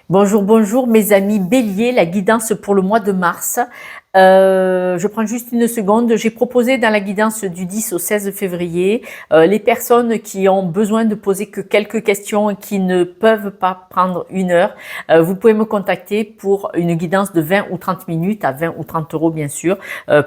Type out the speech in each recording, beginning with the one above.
Bonjour, bonjour mes amis Bélier, la guidance pour le mois de mars. Je prends juste une seconde. J'ai proposé dans la guidance du 10 au 16 février, les personnes qui ont besoin de poser que quelques questions et qui ne peuvent pas prendre une heure, vous pouvez me contacter pour une guidance de 20 ou 30 minutes à 20 ou 30 euros bien sûr,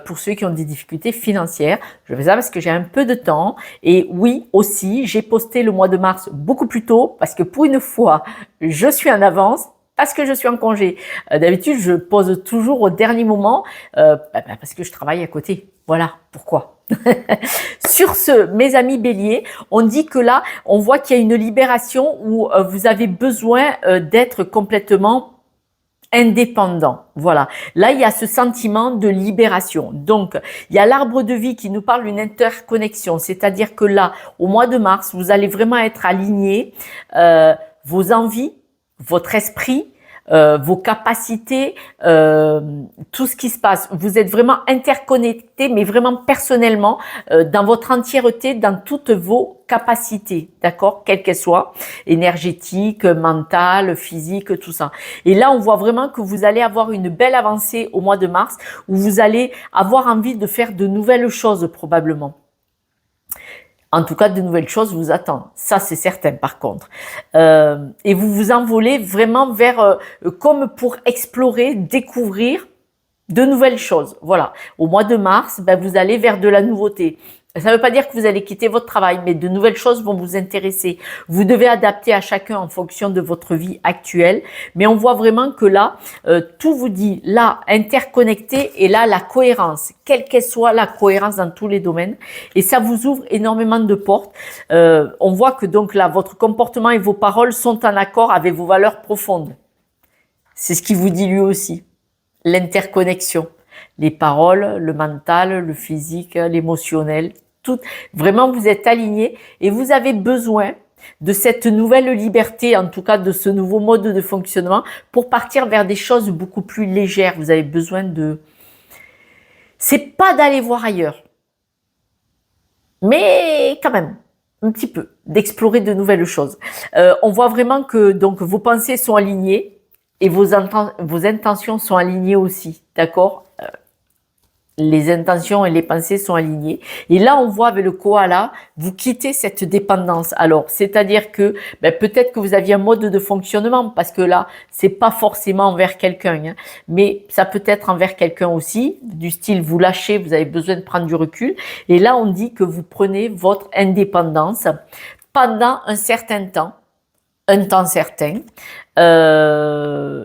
pour ceux qui ont des difficultés financières. Je fais ça parce que j'ai un peu de temps et oui aussi, j'ai posté le mois de mars beaucoup plus tôt parce que pour une fois, je suis en avance parce que je suis en congé. D'habitude, je pose toujours au dernier moment parce que je travaille à côté. Voilà pourquoi. Sur ce, mes amis Bélier, on dit que là, on voit qu'il y a une libération où vous avez besoin d'être complètement indépendant. Voilà. Là, il y a ce sentiment de libération. Donc, il y a l'arbre de vie qui nous parle d'une interconnexion. C'est-à-dire que là, au mois de mars, vous allez vraiment être aligné vos envies, votre esprit, vos capacités, tout ce qui se passe. Vous êtes vraiment interconnectés, mais vraiment personnellement, dans votre entièreté, dans toutes vos capacités, d'accord, quelles qu'elles soient, énergétiques, mentales, physiques, tout ça. Et là, on voit vraiment que vous allez avoir une belle avancée au mois de mars, où vous allez avoir envie de faire de nouvelles choses probablement. En tout cas, de nouvelles choses vous attendent. Ça, c'est certain, par contre. Et vous vous envolez vraiment vers, comme pour explorer, découvrir de nouvelles choses. Voilà. Au mois de mars, vous allez vers de la nouveauté. Ça ne veut pas dire que vous allez quitter votre travail, mais de nouvelles choses vont vous intéresser. Vous devez adapter à chacun en fonction de votre vie actuelle. Mais on voit vraiment que là, tout vous dit, là, interconnecté, et là, la cohérence, quelle qu'elle soit, la cohérence dans tous les domaines. Et ça vous ouvre énormément de portes. On voit que donc là, votre comportement et vos paroles sont en accord avec vos valeurs profondes. C'est ce qu'il vous dit lui aussi. L'interconnexion. Les paroles, le mental, le physique, l'émotionnel, tout. Vraiment, vous êtes alignés et vous avez besoin de cette nouvelle liberté, en tout cas de ce nouveau mode de fonctionnement, pour partir vers des choses beaucoup plus légères. Vous avez besoin de... C'est pas d'aller voir ailleurs, mais quand même, un petit peu, d'explorer de nouvelles choses. On voit vraiment que donc vos pensées sont alignées et vos intentions sont alignées aussi, d'accord? Les intentions et les pensées sont alignées. Et là, on voit avec le koala, vous quittez cette dépendance. Alors, c'est-à-dire que peut-être que vous aviez un mode de fonctionnement, parce que là, c'est pas forcément envers quelqu'un, hein, mais ça peut être envers quelqu'un aussi, du style vous lâchez, vous avez besoin de prendre du recul. Et là, on dit que vous prenez votre indépendance pendant un certain temps, un temps certain.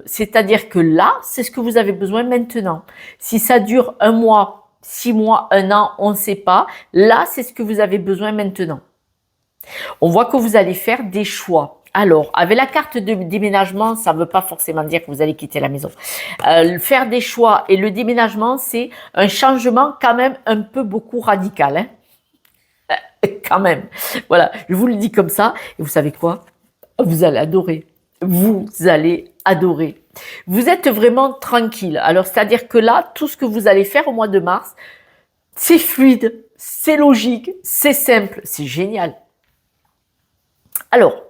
C'est-à-dire que là, c'est ce que vous avez besoin maintenant. Si ça dure 1 mois, 6 mois, 1 an, on ne sait pas. Là, c'est ce que vous avez besoin maintenant. On voit que vous allez faire des choix. Alors, avec la carte de déménagement, ça ne veut pas forcément dire que vous allez quitter la maison. Faire des choix et le déménagement, c'est un changement quand même un peu beaucoup radical, hein. Quand même. Voilà, je vous le dis comme ça. Et vous savez quoi? Vous allez adorer. Vous allez adorer. Vous êtes vraiment tranquille. Alors, c'est-à-dire que là, tout ce que vous allez faire au mois de mars, c'est fluide, c'est logique, c'est simple, c'est génial. Alors,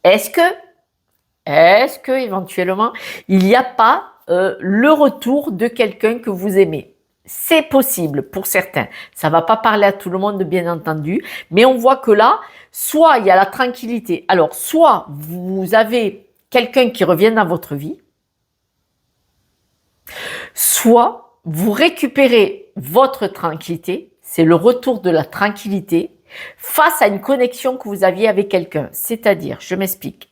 est-ce que éventuellement, il n'y a pas le retour de quelqu'un que vous aimez? C'est possible pour certains. Ça va pas parler à tout le monde, bien entendu, mais on voit que là, soit il y a la tranquillité. Alors, soit vous avez quelqu'un qui revient dans votre vie, soit vous récupérez votre tranquillité, c'est le retour de la tranquillité face à une connexion que vous aviez avec quelqu'un. C'est-à-dire, je m'explique.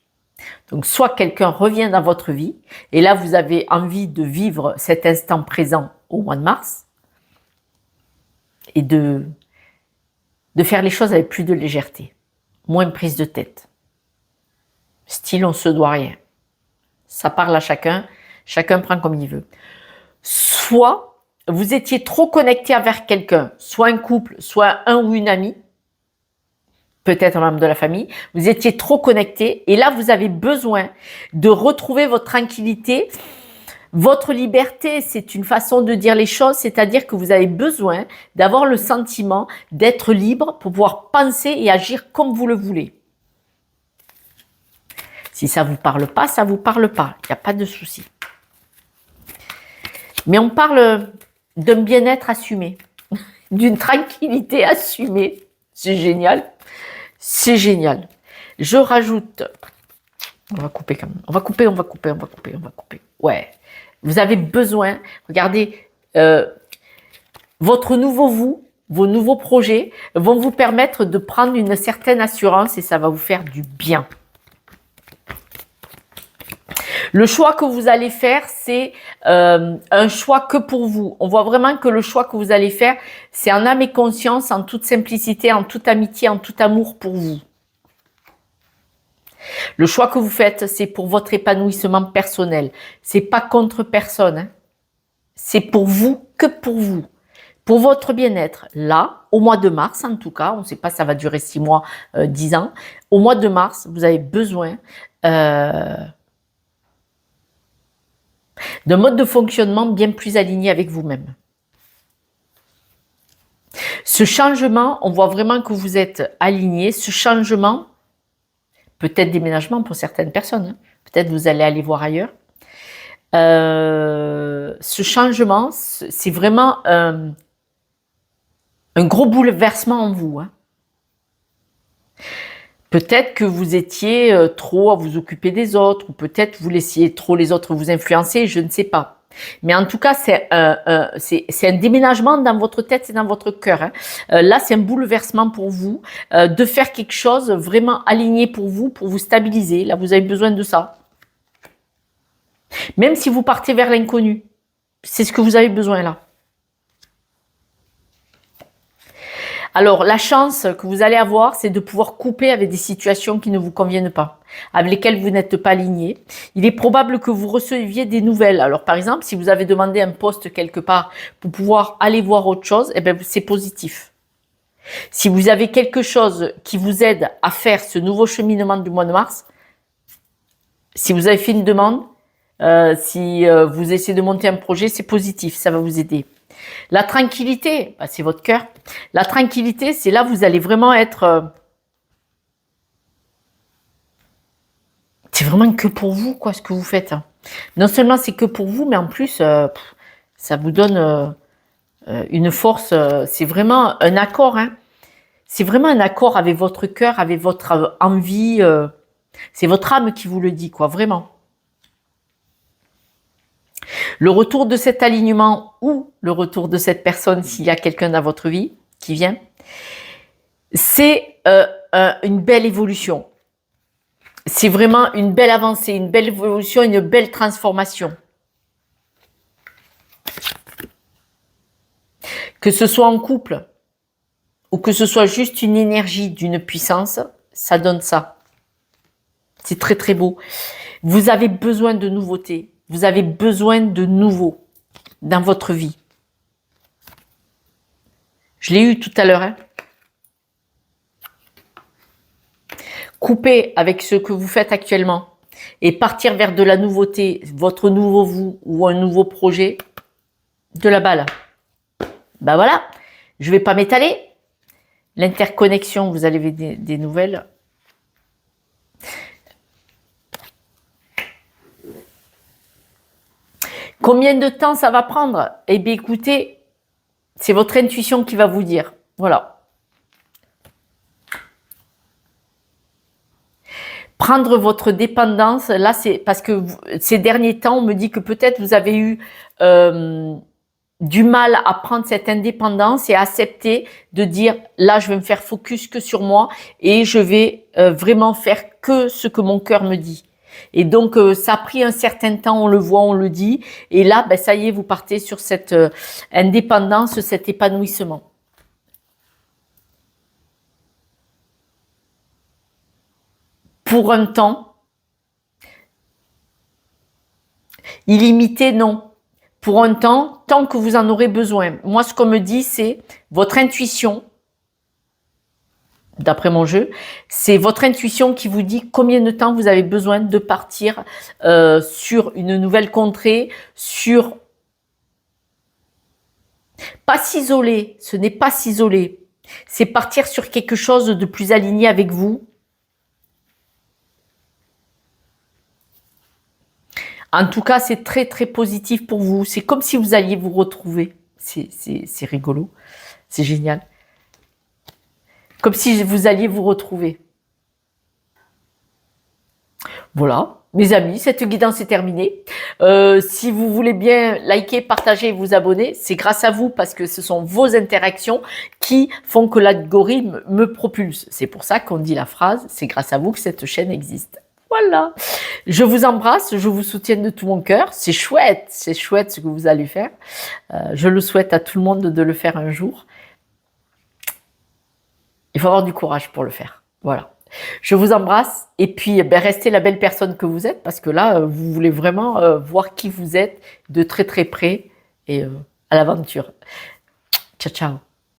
Donc, soit quelqu'un revient dans votre vie, et là, vous avez envie de vivre cet instant présent au mois de mars, et de faire les choses avec plus de légèreté, moins prise de tête. Style, on se doit rien. Ça parle à chacun, chacun prend comme il veut. Soit vous étiez trop connecté avec quelqu'un, soit un couple, soit un ou une amie, peut-être un membre de la famille, vous étiez trop connecté et là vous avez besoin de retrouver votre tranquillité, votre liberté. C'est une façon de dire les choses, c'est-à-dire que vous avez besoin d'avoir le sentiment d'être libre pour pouvoir penser et agir comme vous le voulez. Si ça vous parle pas, ça vous parle pas. Il n'y a pas de souci. Mais on parle d'un bien-être assumé, d'une tranquillité assumée. C'est génial. C'est génial. Je rajoute... On va couper quand même. On va couper. Ouais. Vous avez besoin... Regardez, votre nouveau vous, vos nouveaux projets vont vous permettre de prendre une certaine assurance et ça va vous faire du bien. Le choix que vous allez faire, c'est un choix que pour vous. On voit vraiment que le choix que vous allez faire, c'est en âme et conscience, en toute simplicité, en toute amitié, en tout amour pour vous. Le choix que vous faites, c'est pour votre épanouissement personnel. C'est pas contre personne. Hein. C'est pour vous, que pour vous. Pour votre bien-être. Là, au mois de mars, en tout cas, on ne sait pas, ça va durer 6 mois, 10 ans. Au mois de mars, vous avez besoin... d'un mode de fonctionnement bien plus aligné avec vous-même. Ce changement, on voit vraiment que vous êtes aligné. Ce changement, peut-être déménagement pour certaines personnes, hein. Peut-être vous allez aller voir ailleurs. Ce changement, c'est vraiment un gros bouleversement en vous. Hein. Peut-être que vous étiez trop à vous occuper des autres, ou peut-être vous laissiez trop les autres vous influencer, je ne sais pas. Mais en tout cas, c'est un déménagement dans votre tête et dans votre cœur. Hein. Là, c'est un bouleversement pour vous, de faire quelque chose vraiment aligné pour vous stabiliser. Là, vous avez besoin de ça. Même si vous partez vers l'inconnu, c'est ce que vous avez besoin là. Alors, la chance que vous allez avoir, c'est de pouvoir couper avec des situations qui ne vous conviennent pas, avec lesquelles vous n'êtes pas aligné. Il est probable que vous receviez des nouvelles. Alors, par exemple, si vous avez demandé un poste quelque part pour pouvoir aller voir autre chose, eh bien, c'est positif. Si vous avez quelque chose qui vous aide à faire ce nouveau cheminement du mois de mars, si vous avez fait une demande, si vous essayez de monter un projet, c'est positif, ça va vous aider. La tranquillité, bah, c'est votre cœur. La tranquillité, c'est là où vous allez vraiment être... c'est vraiment que pour vous, quoi, ce que vous faites. Non seulement c'est que pour vous, mais en plus, ça vous donne une force. C'est vraiment un accord. Hein. C'est vraiment un accord avec votre cœur, avec votre envie. C'est votre âme qui vous le dit, quoi, vraiment. Le retour de cet alignement ou le retour de cette personne, s'il y a quelqu'un dans votre vie qui vient, c'est une belle évolution. C'est vraiment une belle avancée, une belle évolution, une belle transformation. Que ce soit en couple ou que ce soit juste une énergie d'une puissance, ça donne ça. C'est très très beau. Vous avez besoin de nouveautés. Vous avez besoin de nouveau dans votre vie. Je l'ai eu tout à l'heure. Hein. Coupez avec ce que vous faites actuellement et partir vers de la nouveauté, votre nouveau vous ou un nouveau projet, de la balle. Ben voilà, je ne vais pas m'étaler. L'interconnexion, vous avez des nouvelles. Combien de temps ça va prendre? Eh bien, écoutez, c'est votre intuition qui va vous dire. Voilà. Prendre votre dépendance, là, c'est parce que ces derniers temps, on me dit que peut-être vous avez eu du mal à prendre cette indépendance et à accepter de dire, là, je vais me faire focus que sur moi et je vais vraiment faire que ce que mon cœur me dit. Et donc, ça a pris un certain temps, on le voit, on le dit. Et là, ben, ça y est, vous partez sur cette indépendance, cet épanouissement. Pour un temps, illimité, non. Pour un temps, tant que vous en aurez besoin. Moi, ce qu'on me dit, c'est votre intuition. D'après mon jeu, c'est votre intuition qui vous dit combien de temps vous avez besoin de partir sur une nouvelle contrée, sur... Pas s'isoler, ce n'est pas s'isoler, c'est partir sur quelque chose de plus aligné avec vous. En tout cas, c'est très très positif pour vous. C'est comme si vous alliez vous retrouver. C'est rigolo. C'est génial. Comme si vous alliez vous retrouver. Voilà, mes amis, cette guidance est terminée. Si vous voulez bien liker, partager et vous abonner, c'est grâce à vous parce que ce sont vos interactions qui font que l'algorithme me propulse. C'est pour ça qu'on dit la phrase, c'est grâce à vous que cette chaîne existe. Voilà, je vous embrasse, je vous soutiens de tout mon cœur. C'est chouette ce que vous allez faire. Je le souhaite à tout le monde de le faire un jour. Il faut avoir du courage pour le faire. Voilà. Je vous embrasse et puis restez la belle personne que vous êtes parce que là, vous voulez vraiment voir qui vous êtes de très très près et à l'aventure. Ciao, ciao.